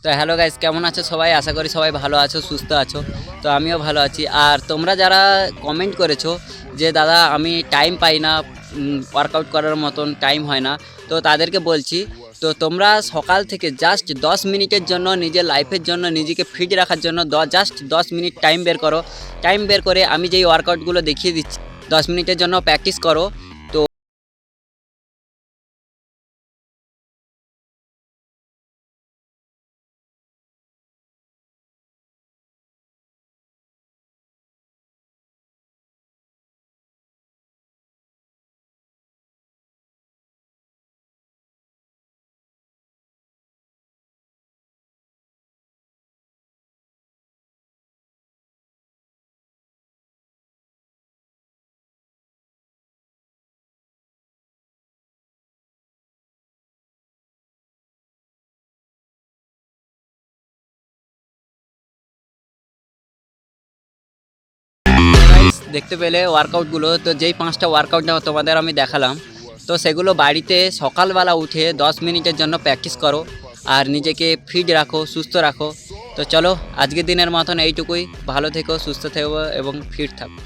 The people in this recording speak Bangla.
তো হ্যালো গাইস, কেমন আছো সবাই? আশা করি সবাই ভালো আছো, সুস্থ আছো। তো আমিও ভালো আছি। আর তোমরা যারা কমেন্ট করেছো যে দাদা আমি টাইম পাই না, ওয়ার্কআউট করার মতন টাইম হয় না, তো তাদেরকে বলছি, তো তোমরা সকাল থেকে জাস্ট 10 মিনিটের জন্য নিজের লাইফের জন্য নিজেকে ফিট রাখার জন্য জাস্ট 10 মিনিট টাইম বের করো। টাইম বের করে আমি যেই ওয়ার্কআউটগুলো দেখিয়ে দিচ্ছি 10 মিনিটের জন্য প্র্যাকটিস করো। তো দেখতে পেলে ওয়ার্কআউটগুলো, তো যেই 5টা ওয়ার্কআউট তোমাদের আমি দেখালাম, তো সেগুলো বাড়িতে সকালবেলা উঠে 10 মিনিটের জন্য প্র্যাকটিস করো আর নিজেকে ফিট রাখো, সুস্থ রাখো। তো চলো, আজকের দিনের মতন এইটুকুই। ভালো থেকো, সুস্থ থেকো এবং ফিট থাকো।